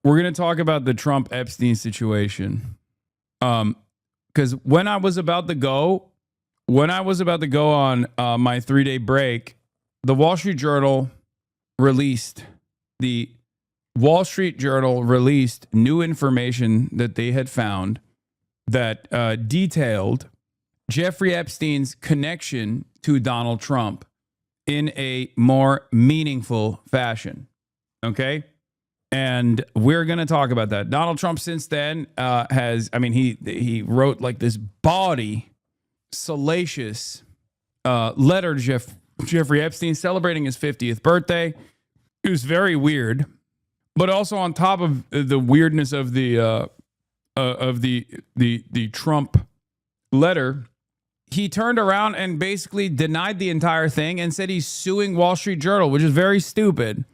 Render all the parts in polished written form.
we're going to talk about the Trump Epstein situation. Because when I was about to go on my 3-day break, the Wall Street Journal released new information that they had found that detailed Jeffrey Epstein's connection to Donald Trump in a more meaningful fashion. Okay? And we're going to talk about that. Donald Trump since then he wrote like this bawdy, salacious letter to Jeffrey Epstein celebrating his 50th birthday. It was very weird. But also on top of the weirdness of the Trump letter, he turned around and basically denied the entire thing and said he's suing Wall Street Journal, which is very stupid.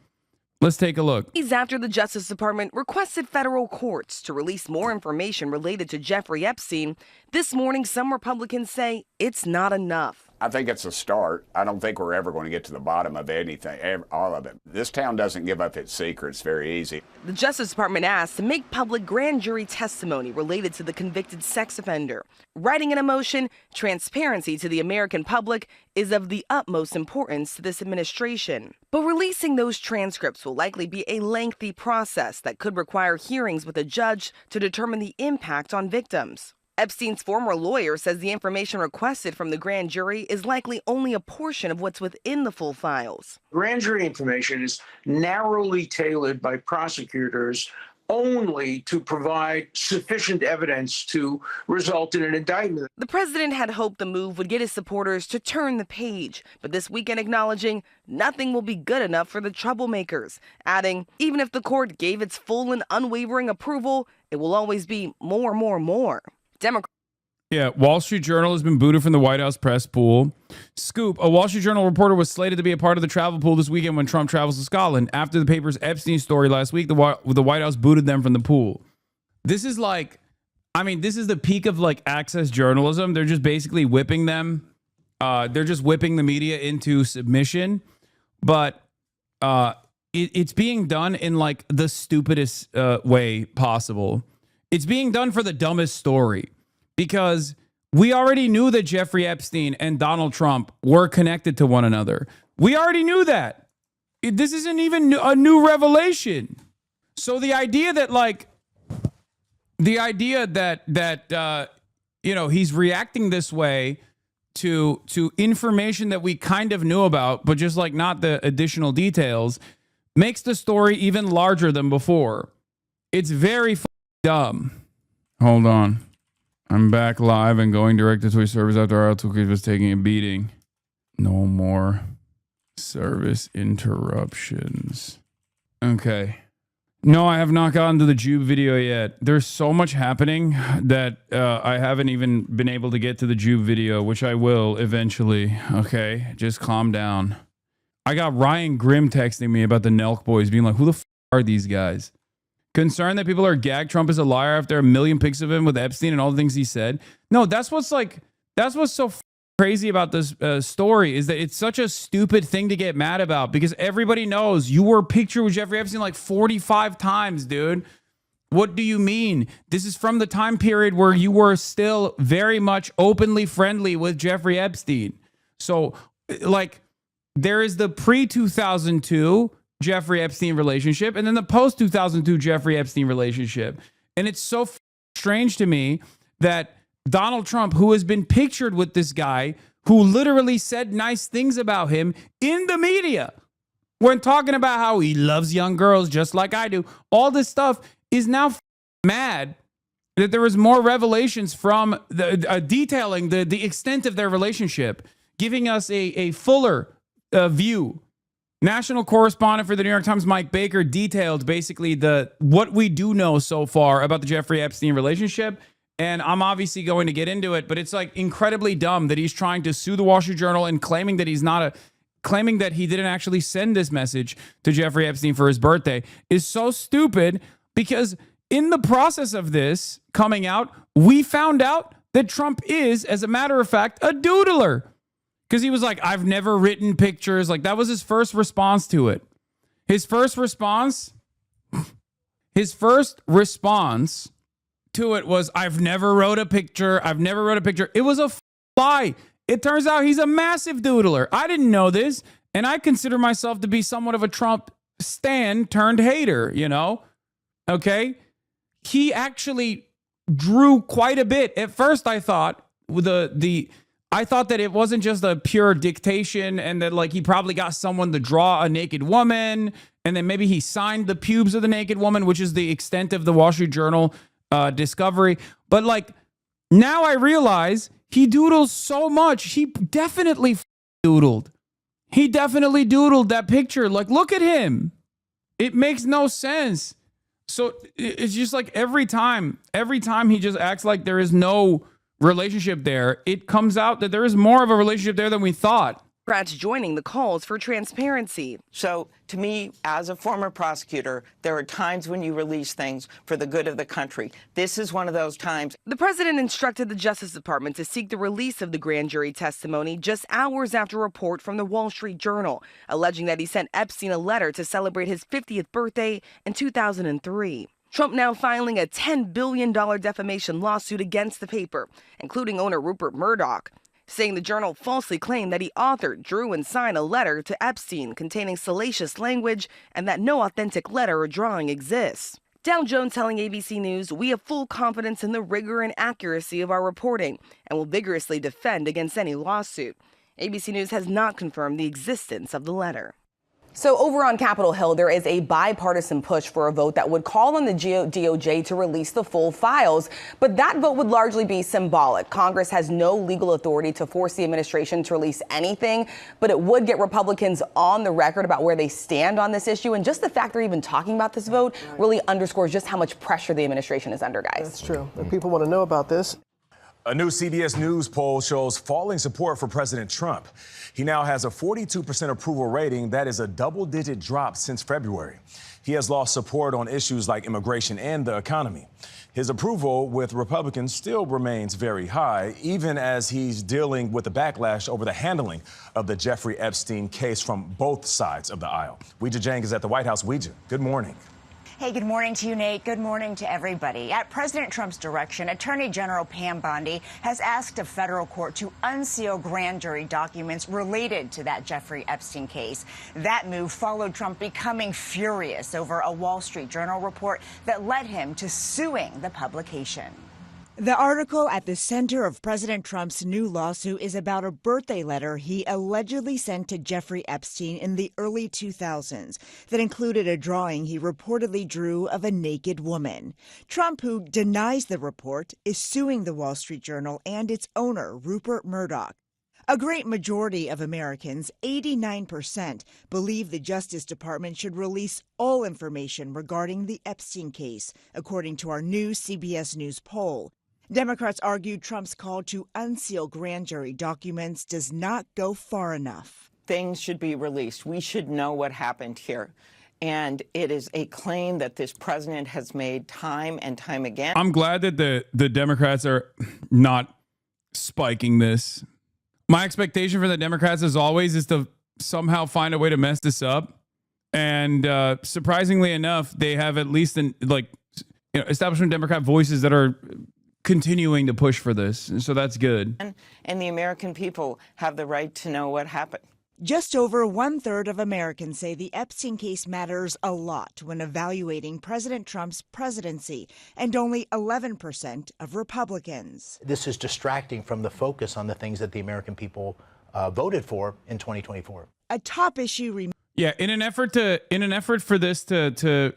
Let's take a look. After the Justice Department requested federal courts to release more information related to Jeffrey Epstein, this morning some Republicans say it's not enough. I think it's a start. I don't think we're ever going to get to the bottom of anything, all of it. This town doesn't give up its secrets very easy. The Justice Department asked to make public grand jury testimony related to the convicted sex offender. Writing in a motion, transparency to the American public is of the utmost importance to this administration. But releasing those transcripts will likely be a lengthy process that could require hearings with a judge to determine the impact on victims. Epstein's former lawyer says the information requested from the grand jury is likely only a portion of what's within the full files. Grand jury information is narrowly tailored by prosecutors only to provide sufficient evidence to result in an indictment. The president had hoped the move would get his supporters to turn the page, but this weekend acknowledging nothing will be good enough for the troublemakers, adding, even if the court gave its full and unwavering approval, it will always be more. Yeah, Wall Street Journal has been booted from the White House press pool. Scoop, a Wall Street Journal reporter was slated to be a part of the travel pool this weekend when Trump travels to Scotland. After the paper's Epstein story last week, the White House booted them from the pool. This is this is the peak of like access journalism. They're just basically whipping them. They're just whipping the media into submission. But it's being done in like the stupidest way possible. It's being done for the dumbest story because we already knew that Jeffrey Epstein and Donald Trump were connected to one another. We already knew that. This isn't even a new revelation. So the idea that he's reacting this way to information that we kind of knew about, but just like not the additional details, makes the story even larger than before. It's very dumb. Hold on. I'm back live and going direct to Twitch service after our Twitch was taking a beating. No more service interruptions. Okay. No, I have not gotten to the Jube video yet. There's so much happening that I haven't even been able to get to the Jube video, which I will eventually. Okay, just calm down. I got Ryan Grimm texting me about the Nelk boys being like, who the f are these guys? Concerned that people are gagged Trump is a liar after a million pics of him with Epstein and all the things he said. No, that's what's so crazy about this story is that it's such a stupid thing to get mad about because everybody knows you were pictured with Jeffrey Epstein like 45 times, dude. What do you mean? This is from the time period where you were still very much openly friendly with Jeffrey Epstein. So like there is the pre-2002 Jeffrey Epstein relationship and then the post-2002 Jeffrey Epstein relationship. And it's so strange to me that Donald Trump, who has been pictured with this guy who literally said nice things about him in the media when talking about how he loves young girls just like I do, all this stuff is now mad that there was more revelations from detailing the extent of their relationship, giving us a fuller view. National correspondent for the New York Times, Mike Baker, detailed basically what we do know so far about the Jeffrey Epstein relationship. And I'm obviously going to get into it, but it's like incredibly dumb that he's trying to sue the Wall Street Journal and claiming that claiming that he didn't actually send this message to Jeffrey Epstein for his birthday is so stupid because in the process of this coming out, we found out that Trump is, as a matter of fact, a doodler. Because he was like, I've never written pictures. Like that was his first response to it. His first response His first response to it was, I've never wrote a picture. It was a lie. It turns out he's a massive doodler. I didn't know this. And I consider myself to be somewhat of a Trump stan turned hater, you know? Okay. He actually drew quite a bit. At first, I thought I thought that it wasn't just a pure dictation and that like he probably got someone to draw a naked woman and then maybe he signed the pubes of the naked woman, which is the extent of the Wall Street Journal discovery. But like now I realize he doodles so much. He definitely doodled. He definitely doodled that picture. Like, look at him. It makes no sense. So it's just like every time he just acts like there is no relationship there, it comes out that there is more of a relationship there than we thought. Democrats joining the calls for transparency. So to me, as a former prosecutor, there are times when you release things for the good of the country. This is one of those times. The president instructed the Justice Department to seek the release of the grand jury testimony just hours after a report from the Wall Street Journal, alleging that he sent Epstein a letter to celebrate his 50th birthday in 2003. Trump now filing a $10 billion defamation lawsuit against the paper, including owner Rupert Murdoch, saying the Journal falsely claimed that he authored, drew, and signed a letter to Epstein containing salacious language and that no authentic letter or drawing exists. Dow Jones telling ABC News, we have full confidence in the rigor and accuracy of our reporting and will vigorously defend against any lawsuit. ABC News has not confirmed the existence of the letter. So over on Capitol Hill, there is a bipartisan push for a vote that would call on the DOJ to release the full files. But that vote would largely be symbolic. Congress has no legal authority to force the administration to release anything, but it would get Republicans on the record about where they stand on this issue. And just the fact they're even talking about this vote really underscores just how much pressure the administration is under, guys. That's true. And people want to know about this. A new CBS News poll shows falling support for President Trump. He now has a 42% approval rating. That is a double-digit drop since February. He has lost support on issues like immigration and the economy. His approval with Republicans still remains very high, even as he's dealing with the backlash over the handling of the Jeffrey Epstein case from both sides of the aisle. Weijia Jiang is at the White House. Weijia, good morning. Hey, good morning to you, Nate. Good morning to everybody. At President Trump's direction, Attorney General Pam Bondi has asked a federal court to unseal grand jury documents related to that Jeffrey Epstein case. That move followed Trump becoming furious over a Wall Street Journal report that led him to suing the publication. The article at the center of President Trump's new lawsuit is about a birthday letter he allegedly sent to Jeffrey Epstein in the early 2000s that included a drawing he reportedly drew of a naked woman. Trump, who denies the report, is suing the Wall Street Journal and its owner, Rupert Murdoch. A great majority of Americans, 89%, believe the Justice Department should release all information regarding the Epstein case, according to our new CBS News poll. Democrats argued Trump's call to unseal grand jury documents does not go far enough. Things should be released. We should know what happened here. And it is a claim that this president has made time and time again. I'm glad that the Democrats are not spiking this. My expectation for the Democrats, as always, is to somehow find a way to mess this up. And surprisingly enough, they have at least establishment Democrat voices that are continuing to push for this. And so that's good. And the American people have the right to know what happened. Just over 1/3 of Americans say the Epstein case matters a lot when evaluating President Trump's presidency, and only 11% of Republicans. This is distracting from the focus on the things that the American people voted for in 2024. A top issue. Yeah, in an effort for this to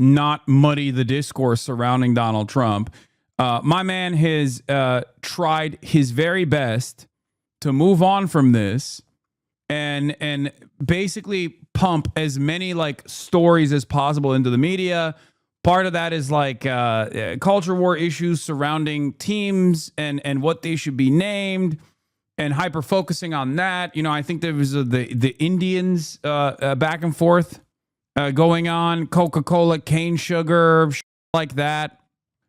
not muddy the discourse surrounding Donald Trump, my man has tried his very best to move on from this and basically pump as many stories as possible into the media. Part of that is culture war issues surrounding teams and what they should be named, and hyper focusing on that. I think there was the Indians back and forth going on, Coca-Cola, cane sugar, like that.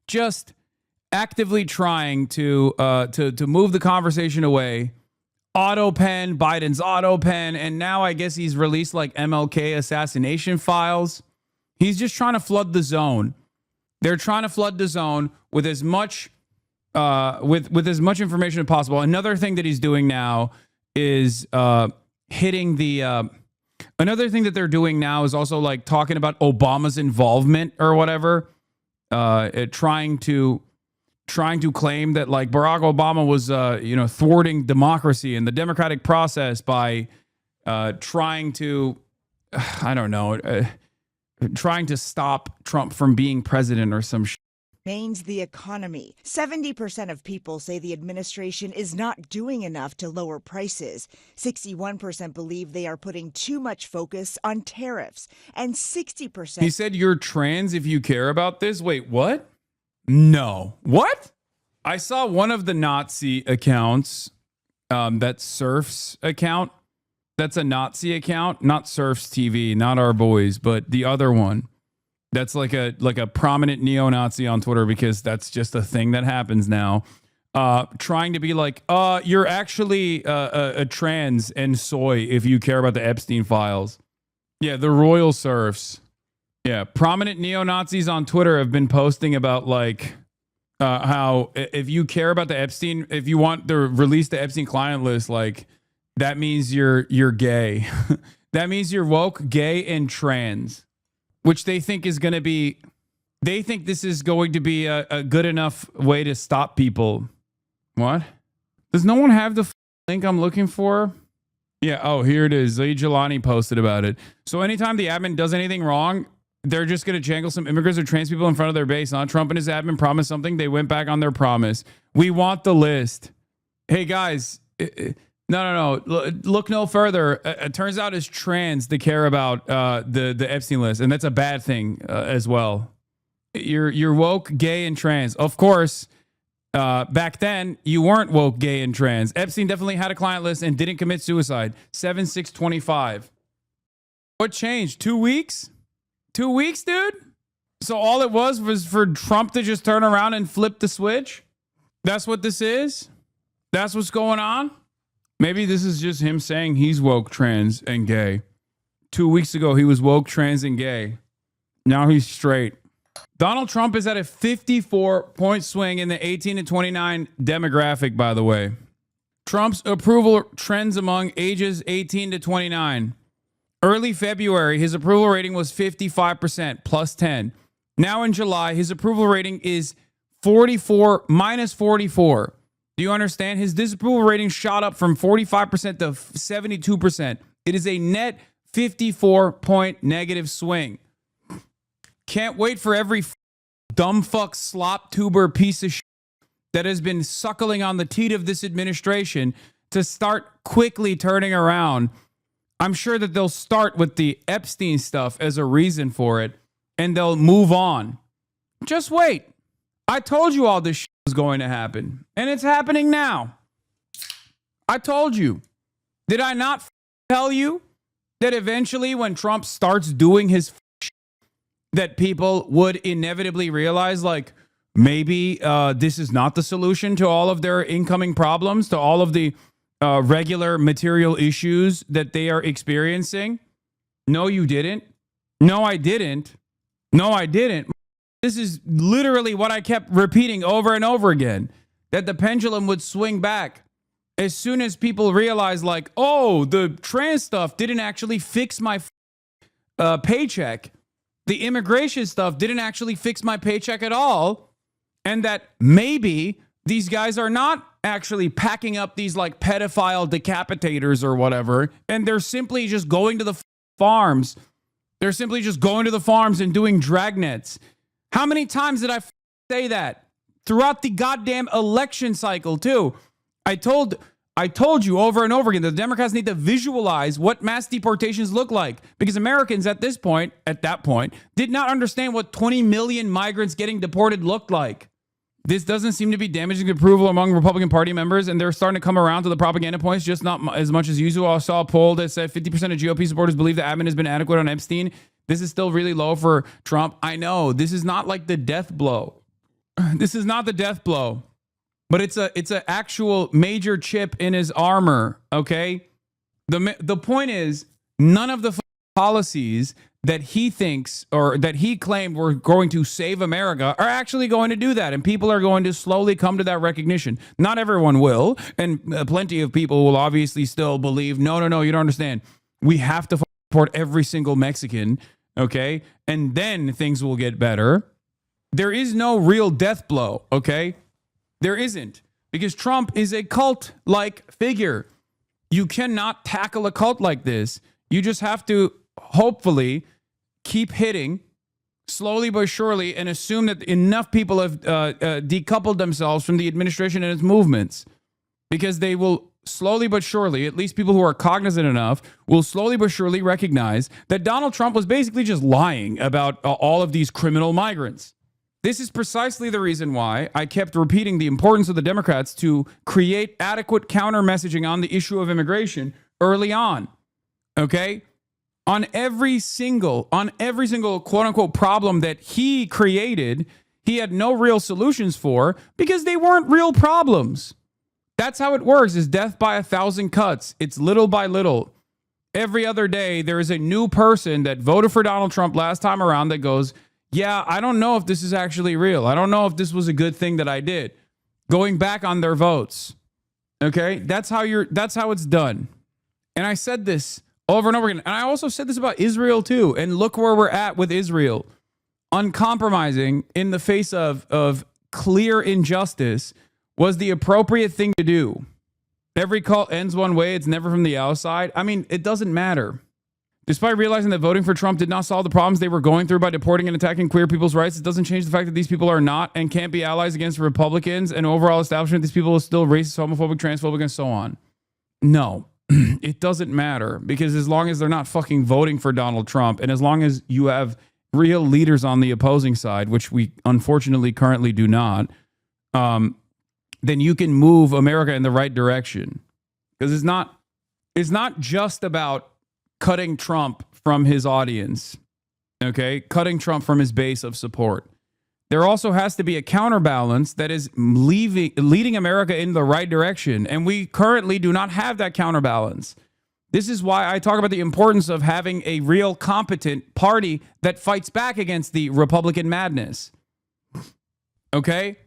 Just actively trying to move the conversation away. Auto pen, Biden's auto pen, and now I guess he's released MLK assassination files. He's just trying to flood the zone. They're trying to flood the zone with as much with as much information as possible. Another thing that he's doing now is hitting the another thing that they're doing now is also like talking about Obama's involvement or whatever, trying to claim that like Barack Obama was thwarting democracy and the democratic process by trying to trying to stop Trump from being president or some shit. Remains the economy. 70% of people say the administration is not doing enough to lower prices. 61% believe they are putting too much focus on tariffs. And 60%. He said you're trans if you care about this. Wait, what? No. What? I saw one of the Nazi accounts, that Surf's account. That's a Nazi account, not Surf's TV, not our boys, but the other one. That's like a prominent neo-Nazi on Twitter, because that's just a thing that happens now. Trying to be like, you're actually a trans and soy if you care about the Epstein files. Yeah, the Royal Surfs. Yeah, prominent neo-Nazis on Twitter have been posting about like how if you care about the Epstein, if you want to release the Epstein client list, like that means you're gay. That means you're woke, gay, and trans. Which they think is going to be, they think this is going to be a good enough way to stop people. What? Does no one have the link I'm looking for? Yeah, oh, here it is. Zaid Jelani posted about it. So anytime the admin does anything wrong, they're just going to jangle some immigrants or trans people in front of their base. Not Trump and his admin promised something. They went back on their promise. We want the list. Hey, guys. No. Look no further. It turns out it's trans to care about the Epstein list, and that's a bad thing as well. You're woke, gay, and trans. Of course, back then you weren't woke, gay, and trans. Epstein definitely had a client list and didn't commit suicide. 7/6/25. What changed? 2 weeks? 2 weeks, dude? So all it was for Trump to just turn around and flip the switch? That's what this is? That's what's going on? Maybe this is just him saying he's woke, trans, and gay. 2 weeks ago, he was woke, trans, and gay. Now he's straight. Donald Trump is at a 54-point swing in the 18 to 29 demographic, by the way. Trump's approval trends among ages 18 to 29. Early February, his approval rating was 55%, plus 10. Now in July, his approval rating is 44, minus 44. Do you understand? His disapproval rating shot up from 45% to 72%. It is a net 54-point negative swing. Can't wait for every dumb fuck slop tuber piece of shit that has been suckling on the teat of this administration to start quickly turning around. I'm sure that they'll start with the Epstein stuff as a reason for it, and they'll move on. Just wait. I told you all this shit was going to happen, and it's happening now. I told you. Did I not tell you that eventually when Trump starts doing his shit, that people would inevitably realize, like, maybe this is not the solution to all of their incoming problems, to all of the regular material issues that they are experiencing? No, you didn't. No, I didn't. No, I didn't. This is literally what I kept repeating over and over again, that the pendulum would swing back as soon as people realize, like, oh, the trans stuff didn't actually fix my paycheck. The immigration stuff didn't actually fix my paycheck at all. And that maybe these guys are not actually packing up these like pedophile decapitators or whatever, and they're simply just going to the farms. They're simply just going to the farms and doing dragnets. How many times did I say that? Throughout the goddamn election cycle, too. I told you over and over again that the Democrats need to visualize what mass deportations look like, because Americans at that point, did not understand what 20 million migrants getting deported looked like. This doesn't seem to be damaging approval among Republican Party members, and they're starting to come around to the propaganda points, just not as much as usual. I saw a poll that said 50% of GOP supporters believe the admin has been adequate on Epstein. This is still really low for Trump. I know this is not like the death blow. This is not the death blow, but it's an actual major chip in his armor. Okay, the point is, none of the policies that he thinks or that he claimed were going to save America are actually going to do that. And people are going to slowly come to that recognition. Not everyone will. And plenty of people will obviously still believe, no, you don't understand. We have to support every single Mexican. Okay. And then things will get better. There is no real death blow. Okay. There isn't, because Trump is a cult-like figure. You cannot tackle a cult like this. You just have to hopefully keep hitting slowly but surely and assume that enough people have decoupled themselves from the administration and its movements, because they will slowly but surely, at least people who are cognizant enough, will slowly but surely recognize that Donald Trump was basically just lying about all of these criminal migrants. This is precisely the reason why I kept repeating the importance of the Democrats to create adequate counter messaging on the issue of immigration early on. Okay? On every single quote unquote problem that he created, he had no real solutions for, because they weren't real problems. That's how it works, is death by 1,000 cuts. It's little by little. Every other day, there is a new person that voted for Donald Trump last time around that goes, yeah, I don't know if this is actually real. I don't know if this was a good thing that I did. Going back on their votes. Okay? That's how it's done. And I said this over and over again. And I also said this about Israel too. And look where we're at with Israel. Uncompromising in the face of clear injustice was the appropriate thing to do. Every call ends one way. It's never from the outside. I mean, it doesn't matter. Despite realizing that voting for Trump did not solve the problems they were going through by deporting and attacking queer people's rights, it doesn't change the fact that these people are not and can't be allies against Republicans and overall establishment. These people are still racist, homophobic, transphobic, and so on. No, it doesn't matter, because as long as they're not fucking voting for Donald Trump, and as long as you have real leaders on the opposing side, which we unfortunately currently do not, then you can move America in the right direction. Because it's not just about cutting Trump from his audience, okay? Cutting Trump from his base of support. There also has to be a counterbalance that is leading America in the right direction. And we currently do not have that counterbalance. This is why I talk about the importance of having a real competent party that fights back against the Republican madness. Okay?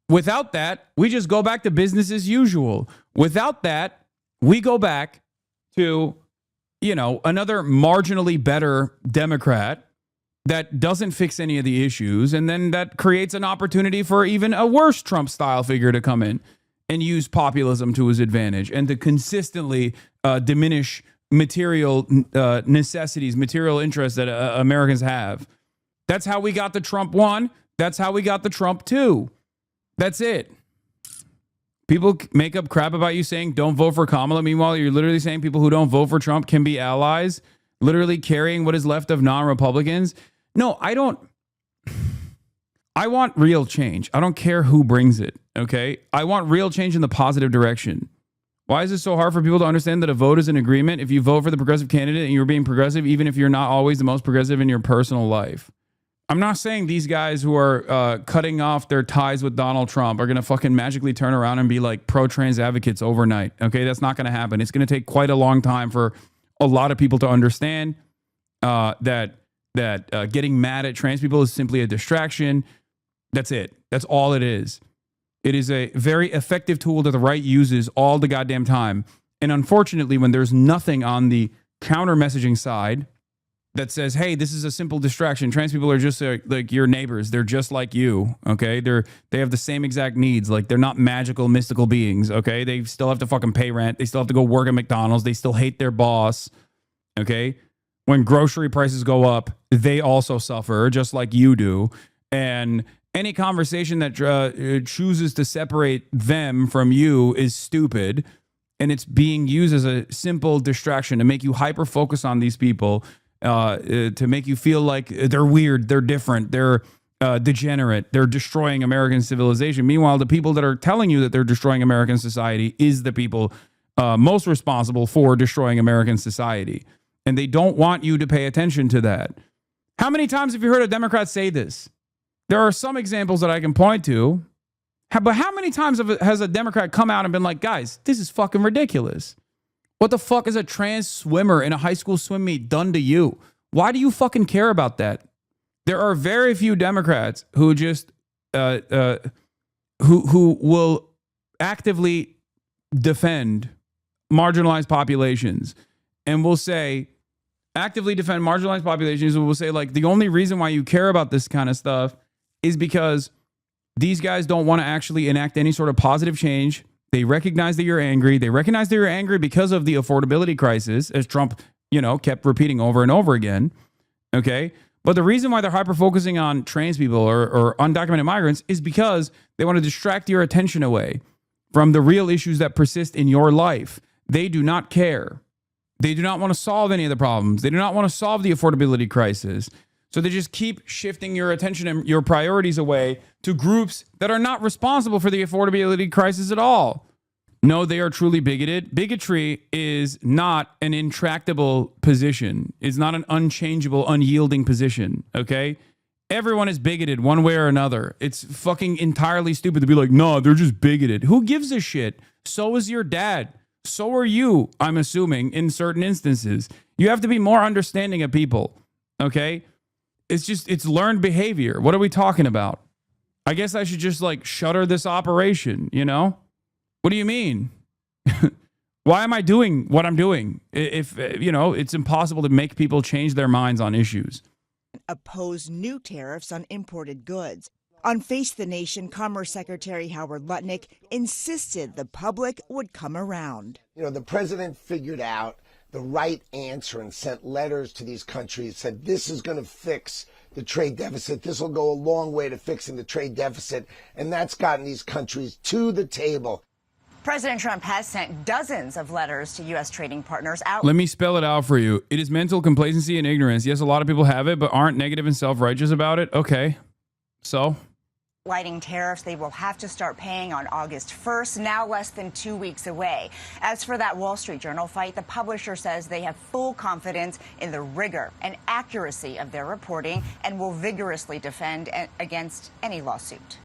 Without that, we just go back to business as usual. Without that, we go back to, another marginally better Democrat that doesn't fix any of the issues. And then that creates an opportunity for even a worse Trump style figure to come in and use populism to his advantage and to consistently diminish material necessities, material interests that Americans have. That's how we got the Trump 1. That's how we got the Trump 2. That's it. People make up crap about you saying don't vote for Kamala. Meanwhile, you're literally saying people who don't vote for Trump can be allies, literally carrying what is left of non-Republicans. No, I don't. I want real change. I don't care who brings it, okay? I want real change in the positive direction. Why is it so hard for people to understand that a vote is an agreement? If you vote for the progressive candidate and you're being progressive, even if you're not always the most progressive in your personal life. I'm not saying these guys who are cutting off their ties with Donald Trump are going to fucking magically turn around and be like pro-trans advocates overnight. Okay, that's not going to happen. It's going to take quite a long time for a lot of people to understand that getting mad at trans people is simply a distraction. That's it. That's all it is. It is a very effective tool that the right uses all the goddamn time. And unfortunately, when there's nothing on the counter messaging side that says, hey, this is a simple distraction. Trans people are just like your neighbors. They're just like you, okay? They have the same exact needs. Like, they're not magical, mystical beings, okay? They still have to fucking pay rent. They still have to go work at McDonald's. They still hate their boss, okay? When grocery prices go up, they also suffer, just like you do. And any conversation that chooses to separate them from you is stupid. And it's being used as a simple distraction to make you hyper-focus on these people, to make you feel like they're weird, they're different, they're degenerate, they're destroying American civilization. Meanwhile, the people that are telling you that they're destroying American society is the people most responsible for destroying American society. And they don't want you to pay attention to that. How many times have you heard a Democrat say this? There are some examples that I can point to. But how many times has a Democrat come out and been like, guys, this is fucking ridiculous. What the fuck is a trans swimmer in a high school swim meet done to you? Why do you fucking care about that? There are very few Democrats who just who will actively defend marginalized populations and will say actively defend marginalized populations and will say like the only reason why you care about this kind of stuff is because these guys don't want to actually enact any sort of positive change. They recognize that you're angry. They recognize that you're angry because of the affordability crisis, as Trump, kept repeating over and over again. Okay. But the reason why they're hyper-focusing on trans people or undocumented migrants is because they want to distract your attention away from the real issues that persist in your life. They do not care. They do not want to solve any of the problems. They do not want to solve the affordability crisis. So they just keep shifting your attention and your priorities away to groups that are not responsible for the affordability crisis at all. No, they are truly bigoted. Bigotry is not an intractable position. It's not an unchangeable, unyielding position, okay? Everyone is bigoted one way or another. It's fucking entirely stupid to be like, no, they're just bigoted. Who gives a shit? So is your dad. So are you, I'm assuming, in certain instances. You have to be more understanding of people, okay? It's learned behavior. What are we talking about? I guess I should just like shutter this operation, What do you mean? Why am I doing what I'm doing if, it's impossible to make people change their minds on issues? Oppose new tariffs on imported goods. On Face the Nation, Commerce Secretary Howard Lutnick insisted the public would come around. The president figured out the right answer and sent letters to these countries, said this is going to fix the trade deficit. This will go a long way to fixing the trade deficit. And that's gotten these countries to the table. President Trump has sent dozens of letters to U.S. trading partners out. Let me spell it out for you. It is mental complacency and ignorance. Yes, a lot of people have it, but aren't negative and self-righteous about it. Okay. So? Lighting tariffs they will have to start paying on August 1st, now less than 2 weeks away. As for that Wall Street Journal fight, the publisher says they have full confidence in the rigor and accuracy of their reporting and will vigorously defend against any lawsuit.